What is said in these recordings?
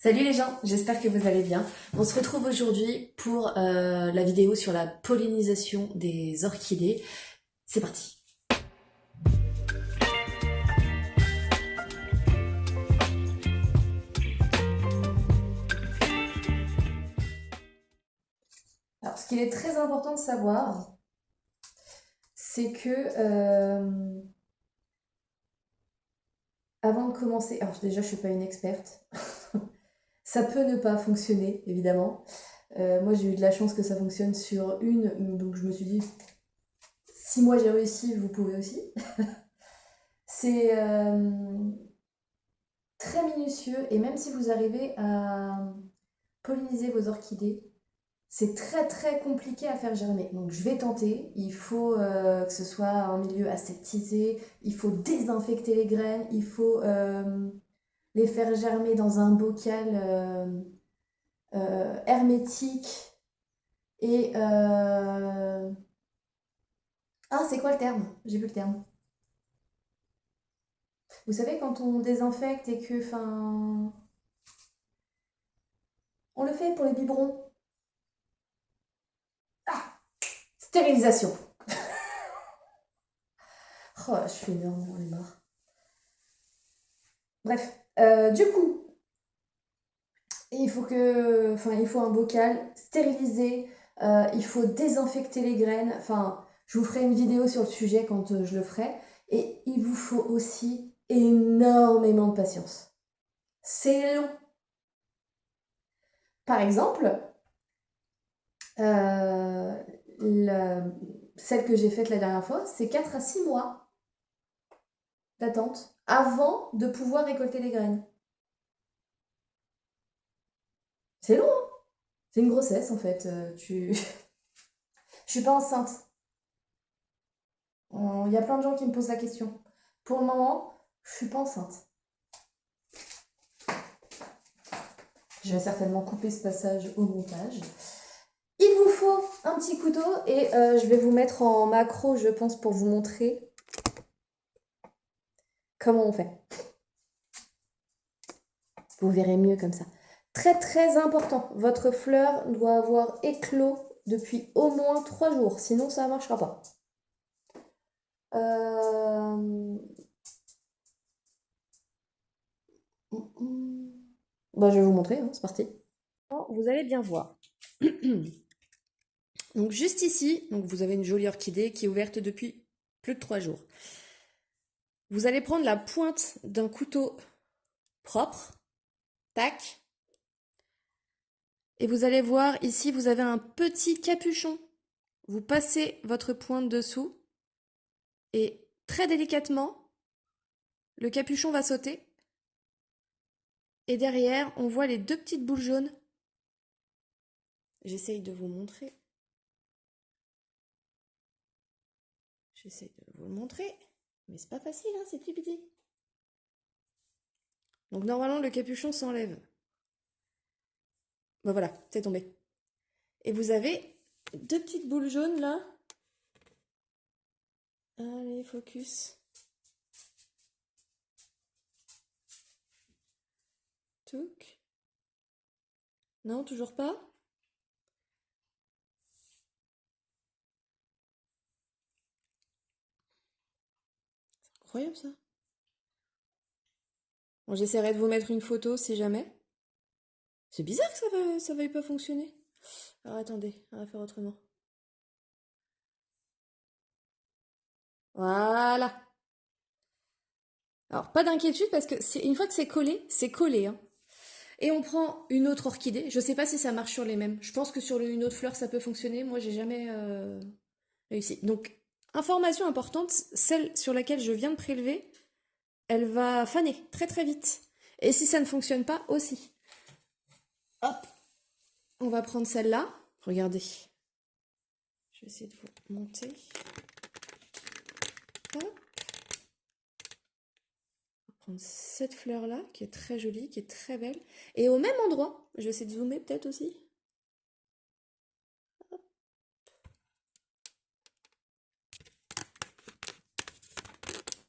Salut les gens, j'espère que vous allez bien. On se retrouve aujourd'hui pour la vidéo sur la pollinisation des orchidées. C'est parti. Alors, ce qu'il est très important de savoir, c'est que avant de commencer, alors déjà je suis pas une experte, ça peut ne pas fonctionner évidemment. Moi j'ai eu de la chance que ça fonctionne sur une, donc je me suis dit si moi j'ai réussi, vous pouvez aussi. C'est très minutieux et même si vous arrivez à polliniser vos orchidées, c'est très très compliqué à faire germer. Donc je vais tenter. Il faut que ce soit un milieu aseptisé, il faut désinfecter les graines, il faut les faire germer dans un bocal hermétique. Et ah, c'est quoi le terme? J'ai plus le terme. Vous savez, quand on désinfecte et que, enfin, on le fait pour les biberons. Ah, stérilisation. Oh, je suis énorme, j'en ai marre. Bref, du coup, il faut un bocal stérilisé, il faut désinfecter les graines. Enfin, je vous ferai une vidéo sur le sujet quand je le ferai. Et il vous faut aussi énormément de patience. C'est long. Par exemple, euh, la- celle que j'ai faite la dernière fois, c'est 4 à 6 mois d'attente avant de pouvoir récolter les graines. C'est long, hein. C'est une grossesse en fait. Je suis pas enceinte. Il y a plein de gens qui me posent la question. Pour le moment, je suis pas enceinte. Je vais certainement couper ce passage au montage. Il vous faut un petit couteau et je vais vous mettre en macro, je pense, pour vous montrer comment on fait. Vous verrez mieux comme ça. Très très important, votre fleur doit avoir éclos depuis au moins 3 jours, sinon ça ne marchera pas. Bah, je vais vous montrer, hein, c'est parti. Vous allez bien voir. Donc juste ici, donc vous avez une jolie orchidée qui est ouverte depuis plus de 3 jours. Vous allez prendre la pointe d'un couteau propre, tac, et vous allez voir ici, vous avez un petit capuchon. Vous passez votre pointe dessous et très délicatement, le capuchon va sauter. Et derrière, on voit les deux petites boules jaunes. J'essaye de vous montrer. J'essaye de vous le montrer. Mais c'est pas facile, hein, c'est petit petit. Donc normalement, le capuchon s'enlève. Ben voilà, c'est tombé. Et vous avez deux petites boules jaunes là. Allez, focus. Touc. Non, toujours pas. C'est incroyable ça. Bon, j'essaierai de vous mettre une photo si jamais. C'est bizarre que ça veuille pas fonctionner. Alors attendez, on va faire autrement. Voilà. Alors pas d'inquiétude parce que une fois que c'est collé, hein. Et on prend une autre orchidée. Je sais pas si ça marche sur les mêmes. Je pense que sur une autre fleur ça peut fonctionner. Moi j'ai jamais réussi. Donc information importante, celle sur laquelle je viens de prélever, elle va faner très très vite. Et si ça ne fonctionne pas aussi. Hop, on va prendre celle-là. Regardez. Je vais essayer de vous monter. Hop. On va prendre cette fleur-là, qui est très jolie, qui est très belle. Et au même endroit, je vais essayer de zoomer peut-être aussi.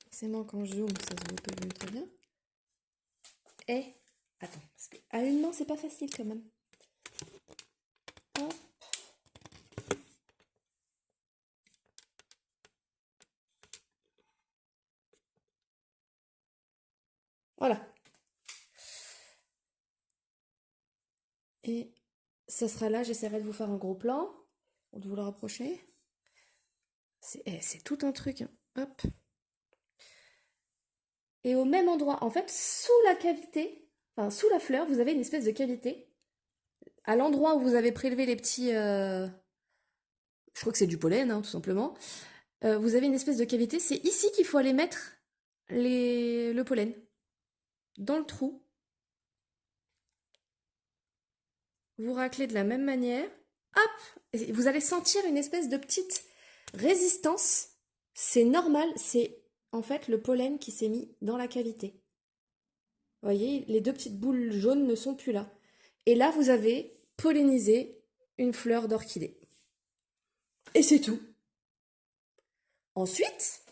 Forcément, quand je zoome, ça se voit pas très bien. Et, attends, parce que À une main, c'est pas facile quand même. Hop. Voilà. Et ça sera là, j'essaierai de vous faire un gros plan, de vous le rapprocher. C'est tout un truc, hein. Hop. Et au même endroit, en fait, sous la cavité, enfin sous la fleur, vous avez une espèce de cavité. À l'endroit où vous avez prélevé les petits... je crois que c'est du pollen, hein, tout simplement. Vous avez une espèce de cavité. C'est ici qu'il faut aller mettre le pollen. Dans le trou. Vous raclez de la même manière. Hop! Et vous allez sentir une espèce de petite résistance. C'est normal, c'est en fait le pollen qui s'est mis dans la cavité. Vous voyez, les deux petites boules jaunes ne sont plus là. Et là, vous avez pollinisé une fleur d'orchidée. Et c'est tout. Ensuite,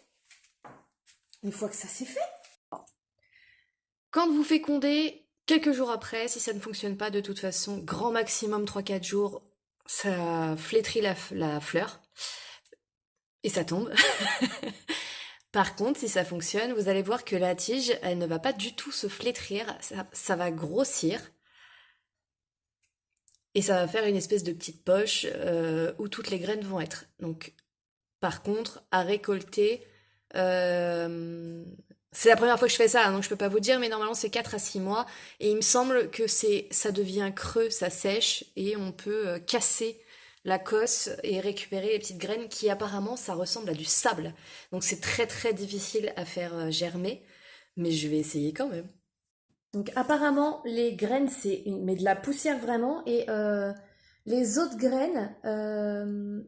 une fois que ça c'est fait, quand vous fécondez, quelques jours après, si ça ne fonctionne pas de toute façon, grand maximum 3-4 jours, ça flétrit la fleur et ça tombe. Par contre, si ça fonctionne, vous allez voir que la tige, elle ne va pas du tout se flétrir, ça va grossir. Et ça va faire une espèce de petite poche où toutes les graines vont être. Donc, par contre, à récolter, c'est la première fois que je fais ça, hein, donc je peux pas vous dire, mais normalement c'est 4 à 6 mois. Et il me semble que ça devient creux, ça sèche, et on peut casser la cosse et récupérer les petites graines qui apparemment ça ressemble à du sable. Donc c'est très très difficile à faire germer, mais je vais essayer quand même. Donc apparemment les graines c'est mais de la poussière vraiment et les autres graines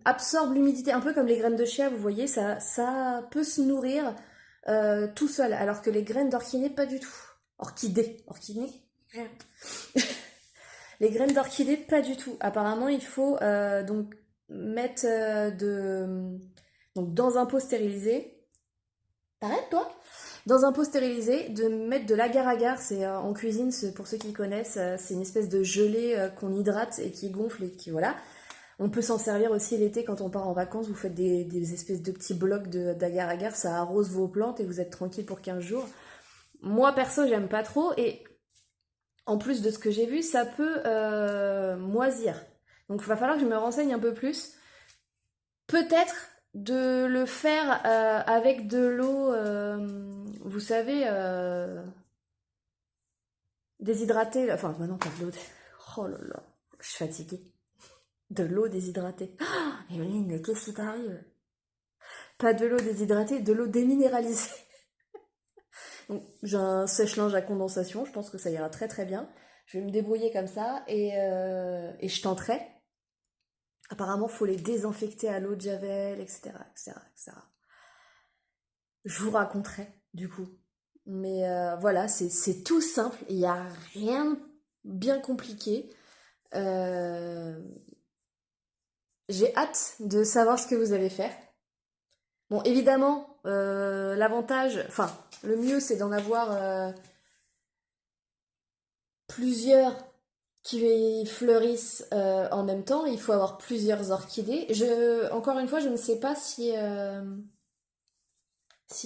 absorbent l'humidité un peu comme les graines de chia, vous voyez, ça peut se nourrir tout seul alors que les graines d'orchidée pas du tout. Orchidée. Les graines d'orchidée pas du tout. Apparemment il faut donc mettre donc dans un pot stérilisé. T'arrêtes toi? Dans un pot stérilisé, de mettre de l'agar-agar, c'est en cuisine, pour ceux qui connaissent, c'est une espèce de gelée qu'on hydrate et qui gonfle et qui voilà. On peut s'en servir aussi l'été quand on part en vacances, vous faites des espèces de petits blocs d'agar-agar, ça arrose vos plantes et vous êtes tranquille pour 15 jours. Moi perso, j'aime pas trop et en plus de ce que j'ai vu, ça peut moisir. Donc il va falloir que je me renseigne un peu plus. Peut-être de le faire avec de l'eau, vous savez, déshydratée. Enfin, maintenant, pas de l'eau. Oh là là, je suis fatiguée. De l'eau déshydratée. Oh, Emeline, mais qu'est-ce qui t'arrive? Pas de l'eau déshydratée, de l'eau déminéralisée. Donc, j'ai un sèche-linge à condensation, je pense que ça ira très très bien. Je vais me débrouiller comme ça et je tenterai. Apparemment, il faut les désinfecter à l'eau de Javel, etc., etc., etc. Je vous raconterai, du coup. Mais voilà, c'est tout simple, il n'y a rien de bien compliqué. Euh, j'ai hâte de savoir ce que vous allez faire. Bon, évidemment, l'avantage, enfin, le mieux, c'est d'en avoir plusieurs qui fleurissent en même temps. Il faut avoir plusieurs orchidées. Encore une fois, je ne sais pas si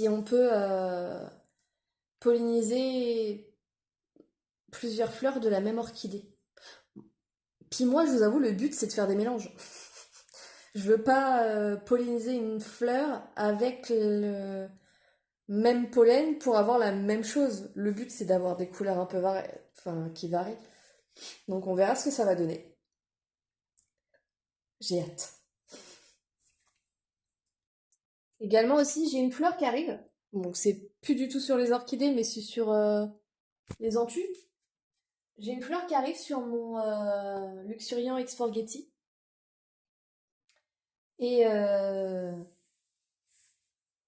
on peut polliniser plusieurs fleurs de la même orchidée. Puis moi, je vous avoue, le but, c'est de faire des mélanges. Je veux pas polliniser une fleur avec le même pollen pour avoir la même chose. Le but, c'est d'avoir des couleurs un peu enfin, qui varient. Donc on verra ce que ça va donner. J'ai hâte. Également aussi, j'ai une fleur qui arrive. Donc c'est plus du tout sur les orchidées, mais c'est sur les anthus. J'ai une fleur qui arrive sur mon Luxuriant Exforgeti. Et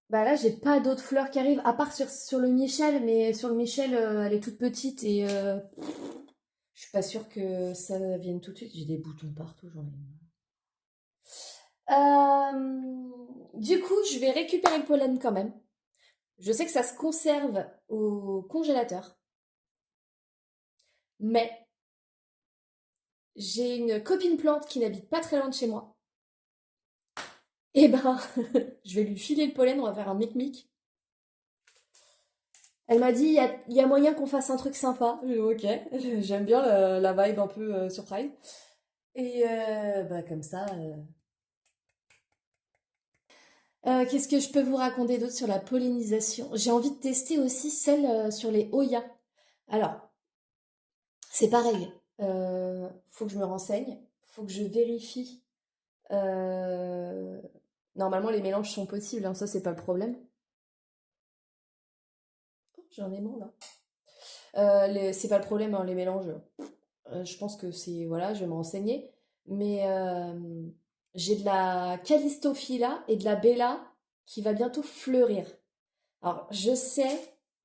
bah là, j'ai pas d'autres fleurs qui arrivent, à part sur le Michel, mais sur le Michel, elle est toute petite et je suis pas sûre que ça vienne tout de suite. J'ai des boutons partout, j'en ai marre. Du coup, je vais récupérer le pollen quand même. Je sais que ça se conserve au congélateur, mais j'ai une copine plante qui n'habite pas très loin de chez moi. Et ben, je vais lui filer le pollen, on va faire un mic-mic. Elle m'a dit, il y a moyen qu'on fasse un truc sympa. J'ai dit, ok, j'aime bien la vibe un peu surprise. Et bah comme ça. Qu'est-ce que je peux vous raconter d'autre sur la pollinisation? J'ai envie de tester aussi celle sur les Oyas. Alors, c'est pareil. Faut que je me renseigne. Faut que je vérifie. Euh, Normalement, les mélanges sont possibles, hein, ça, c'est pas le problème. Oh, j'ai un aimant là. C'est pas le problème, hein, les mélanges. Je pense que c'est. Voilà, je vais me renseigner. Mais j'ai de la Callistophila et de la Bella qui va bientôt fleurir. Alors, je sais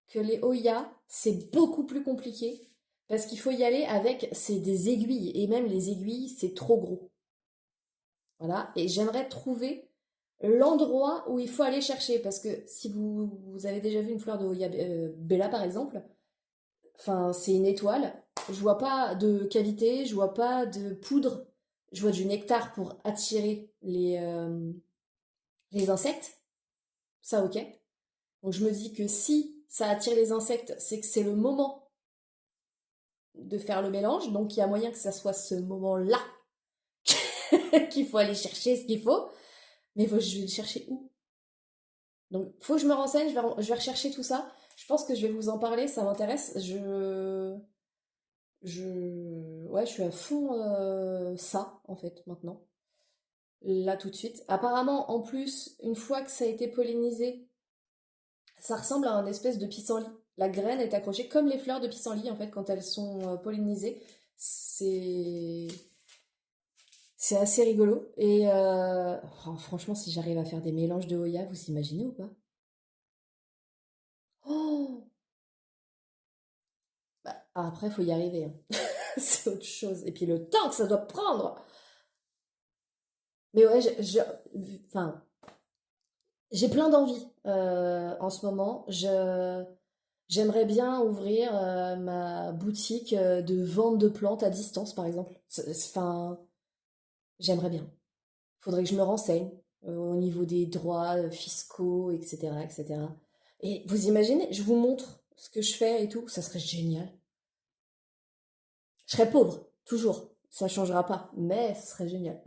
que les Oya, c'est beaucoup plus compliqué parce qu'il faut y aller avec, c'est des aiguilles et même les aiguilles, c'est trop gros. Voilà, et j'aimerais trouver l'endroit où il faut aller chercher parce que si vous avez déjà vu une fleur de Oya Bella par exemple, enfin, c'est une étoile. Je vois pas de cavité, je vois pas de poudre, je vois du nectar pour attirer les insectes. Ça, ok. Donc je me dis que si ça attire les insectes, c'est que c'est le moment de faire le mélange. Donc il y a moyen que ça soit ce moment-là qu'il faut aller chercher ce qu'il faut. Mais je vais le chercher où? Donc faut que je me renseigne, je vais rechercher tout ça. Je pense que je vais vous en parler, ça m'intéresse. Ouais, je suis à fond ça, en fait, maintenant. Là, tout de suite. Apparemment, en plus, une fois que ça a été pollinisé, ça ressemble à un espèce de pissenlit. La graine est accrochée comme les fleurs de pissenlit, en fait, quand elles sont pollinisées. C'est... C'est assez rigolo. Et oh, franchement, si j'arrive à faire des mélanges de Hoya, vous imaginez ou pas? Oh! Bah, après, il faut y arriver, hein. C'est autre chose. Et puis le temps que ça doit prendre! Mais ouais, enfin, j'ai plein d'envie en ce moment. J'aimerais bien ouvrir ma boutique de vente de plantes à distance, par exemple. Enfin, j'aimerais bien. Faudrait que je me renseigne au niveau des droits fiscaux, etc., etc. Et vous imaginez, je vous montre ce que je fais et tout, ça serait génial. Je serais pauvre, toujours. Ça changera pas, mais ce serait génial.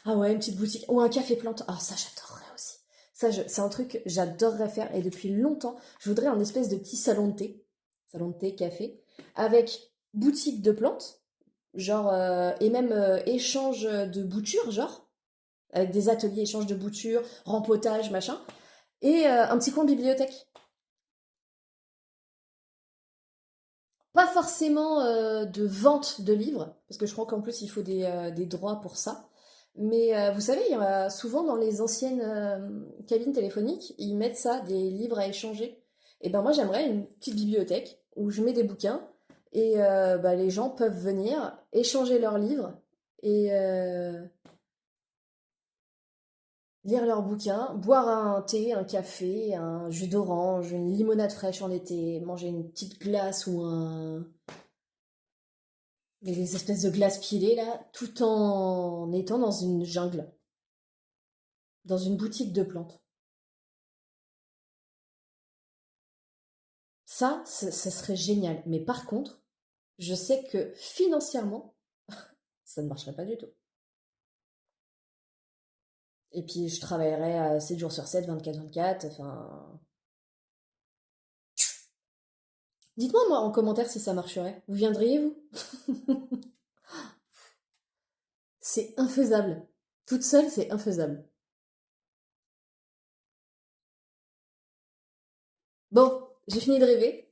Ah ouais, une petite boutique. Ou un café plante. Ah, ça, j'adorerais aussi. Ça, c'est un truc que j'adorerais faire. Et depuis longtemps, je voudrais un espèce de petit salon de thé. Salon de thé, café. Avec boutique de plantes. Genre, et même échange de boutures, genre. Avec des ateliers, échange de boutures, rempotage, machin. Et un petit coin bibliothèque. Pas forcément de vente de livres, parce que je crois qu'en plus il faut des droits pour ça. Mais vous savez, il y a souvent dans les anciennes cabines téléphoniques, ils mettent ça, des livres à échanger. Et ben moi j'aimerais une petite bibliothèque où je mets des bouquins et bah, les gens peuvent venir échanger leurs livres et lire leurs bouquins, boire un thé, un café, un jus d'orange, une limonade fraîche en été, manger une petite glace ou un des espèces de glaces pilées là, tout en étant dans une jungle, dans une boutique de plantes. Ça serait génial. Mais par contre, je sais que financièrement, ça ne marcherait pas du tout. Et puis, je travaillerais 7 jours sur 7, 24/24. Enfin. Dites-moi, moi, en commentaire si ça marcherait. Vous viendriez, vous? C'est infaisable. Toute seule, c'est infaisable. Bon, j'ai fini de rêver.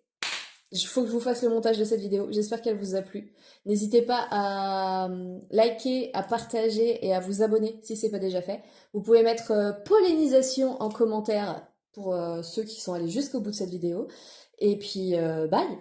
Il faut que je vous fasse le montage de cette vidéo. J'espère qu'elle vous a plu. N'hésitez pas à liker, à partager et à vous abonner si ce n'est pas déjà fait. Vous pouvez mettre pollinisation en commentaire pour ceux qui sont allés jusqu'au bout de cette vidéo. Et puis, bye!